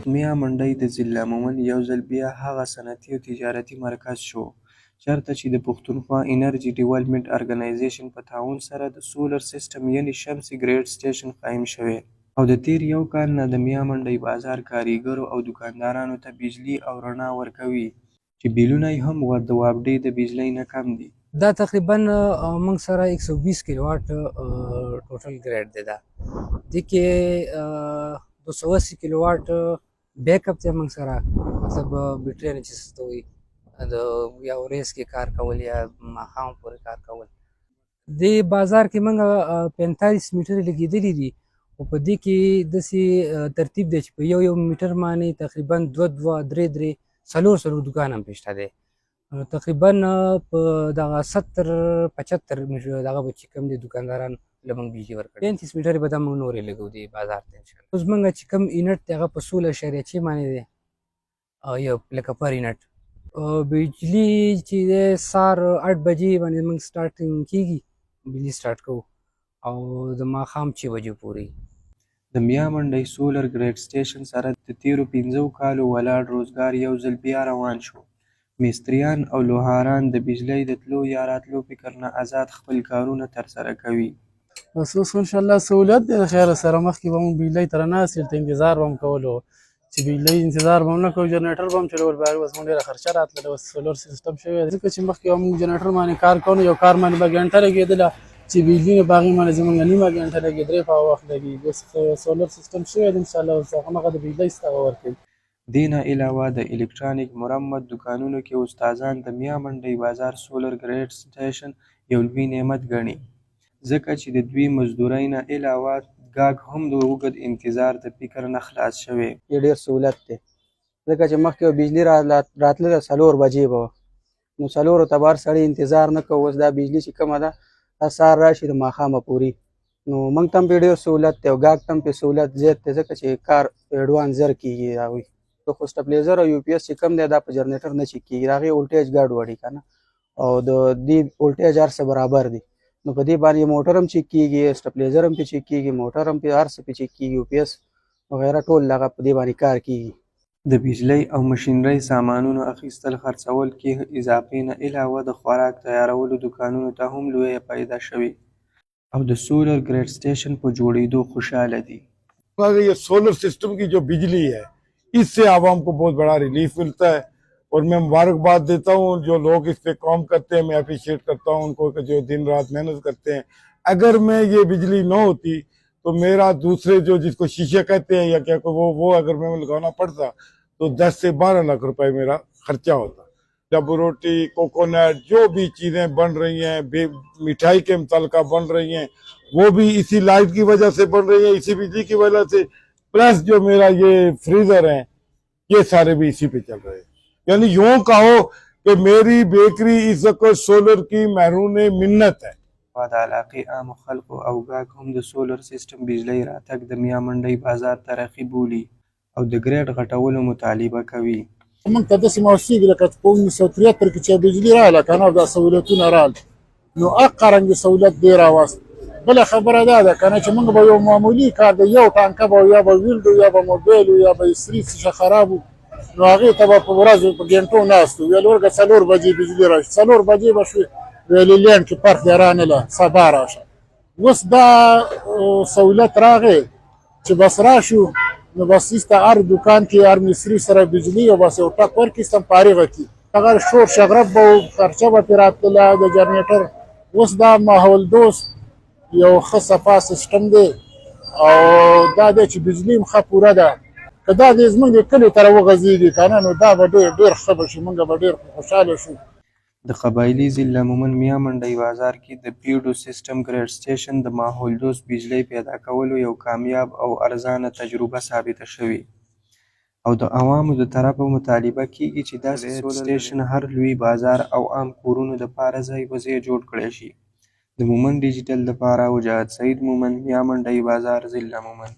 میا منډی د ضلع مومند یو ځل بیا هغه صنعتي او تجارتي مرکز شو چېرته چې د پښتونخوا انرژي ډیولپمنټ ارګنایزیشن په تعاون سره د سولر سیسټم یعنې شمسي ګریډ سټیشن قایم شوی او د تیر یو کال نه د میا منډی بازار کاریګرو او دکاندارانو ته بجلي او رڼا ورکوي چې بیلونه یې هم د وابډې د بجلۍ نه کم دي. دا تقریبا موږ سره 120 کیلو واټ ټوټل ګریډ دی. دا دې کې 280 کیلو واټ بیک اپ دی موږ سره، مطلب بیټرۍ نه چې څه ته وایي د یا ورځ کې کار کول یا ماښام پورې کار کول. دې بازار کې موږ 45 میټرې لګېدلي دي او په دې کې داسې ترتیب دی چې په یو میټر باندې تقریبا 2 3 دکان هم پېشته دی. تقریبا په دغه 70-75 میټر دغه به چې کوم دي دکانداران له موږ بجلي ورکړي. 35 میټرې به دا موږ نورې لګوو دې بازار ته انشاءالله. اوس موږ چې کوم یونټ دی هغه په 16.6 باندې دی یو لکه پر یونټ. بجلي چې دی سهار 8 بجې باندې موږ سټارټینګ کېږي، بجلي سټارټ کوو او د ماښام 6 بجې پورې. د میا منډی سولر ګریډ سټیشن سره د تیرو 15 کالو ولاړ روزګار یو ځل بیا روان شو. مستریان او لوهاران د بجلۍ د تلو یا راتلو فکر نه آزاد خپل کارونه ترسره کوي. بس اوس انشاءالله سهولت دی د خیره سره. مخکې به مونږ بجلۍ ته راناست ورته انتظار به هم کولو چې بجلۍ انتظار به هم نه کوو، جنریټر به هم چلول به اوس مونږ ډېره خرچه راتلله. اوس سولر سیسټم شوی دی ځکه چې مخکې به مونږ جنریټر باندې کار کوو، یو کار باندې به ګنټه لګېدله چې بجلي نه په هغې باندې زمونږ نیمه ګنټه لګي 3 په وخت لګېږي. اوس سولر سیسټم شوی دی انشاءالله اوس همغه د بجلۍ څخه ورکوي. دې نه علاوه د الکترانیک مرمت دکانونو کې استادان د میا منډی بازار سولر ګریډ سټیشن یو لوی نعمت ګڼي ځکه چې د دوی مزدورۍ نه علاوه ګاګ هم د اوږد انتظار د فکر نه خلاص شوی. یې ډېر سهولت دی ځکه چې مخکې به بجلي راتلله 4 بجې به نو 4 ته بار سړی انتظار نه کوو. اوس دا بجلي چې کومه ده دا سهار راشي د ماښامه پورې نو موږ ته هم پرې ډېر سهولت دی او ګاګ ته هم پرې سهولت زیات دی ځکه چې کار ایډوانس زر کېږي. هغوی خو سټپلیزر او یو پی ایس چې کم دی دا په جنریټر نه چک کېږي، د هغې ولټیج ګډ وړي که نه او د دې ولټیج هر څه برابر دي نو په دې باندې موټر هم چک کېږي، سټپلیزر هم پرې چک کېږي، موټر هم پرې هر څه پرې چک کېږي، یو پی ایس وغیره ټول هغه په دې باندې کار کېږي. د بجلۍ او مشینرۍ سامانونو اخیستل خرڅول کې اضافې نه علاوه د خوراک تیارولو دکانونو ته هم لویه پیدا شوې او د سولر ګریډ سټیشن په جوړېدو خوشحاله دي. ये solar system की जो बिजली है इससे आवाम को बहुत बड़ा रिलीफ मिलता है और मैं मुबारकबाद देता हूँ जो लोग इस पे काम करते हैं। मैं अप्रिशिएट करता हूँ उनको जो दिन रात मेहनत करते हैं। अगर मैं ये बिजली न होती तो मेरा दूसरे जो जिसको शीशे कहते हैं या क्या वो अगर मैं लगाना पड़ता तो 10 से 12 लाख रुपए मेरा खर्चा होता। जब रोटी कोकोनट जो भी चीज़ें बन रही हैं मिठाई के मुताल्लिक़ बन रही हैं वो भी इसी लाइट की वजह से बन रही है, इसी बिजली की वजह से। प्लस जो मेरा ये फ्रीजर है ये सारे भी इसी पे चल रहे हैं। यानी यूं कहो कि मेरी बेकरी इस वक्त सोलर की महरून मिन्नत है. د علاقې عامو خلکو او ګاګ هم د سولر سیسټم بجلۍ راتګ د میا منډی بازار ترقي بولي او د ګریډ غټولو مطالبه کوي. موږ ته داسې محسوسېږي لکه په 1973 کې چې بجلي راغله که نه دا سهولتونه راغله نو هغه رنګې سهولت دی راوست. بله خبره دا ده که نه چې موږ به یو معمولي کار د یو ټانکه به یا به ویلډ یا به موبایل یا به استري څه خراب وو نو هغې ته به په ورځ په ګنټو ناست وو. ویل ورګه 4 بجې بجلي راشي، 4 بجې به شوې ویلې لینډ کې فرق دی رانله سبا راشه. اوس دا سهولت راغی چې بس راشو نو بس ایسته هر دکان کې هر مصري سره بجلي او بس یو ټک ورکړي ایسته فارغه کړي. هغه شور شغرب به و، خرچه به پرې راتلله د جنریټر. اوس دا ماحول دوست یو ښه صفا سیسټم دی او دا دی چې بجلي هم ښه پوره ده. که دا دی زموږ د کلي ته راوغځېږي که نه نو دا به ډېر ښه به شي، موږ به ډېر خوشحاله شو. د قبایلي ضلع مومند میا منډی بازار کې د پیډو سیسټم ګریډ سټیشن د ماحول دوست بجلۍ پیدا کولو یو کامیاب او ارزانه تجربه ثابته شوې او د عوامو د طرفه مطالبه کېږي چې داسې سولر سټیشن هر لوی بازار او عام کورونو دپاره ځای په ځای جوړ کړی شي. د مومند ډیجیټل دپاره وجاهد سعید مومند، میا منډی بازار، ضلع مومند.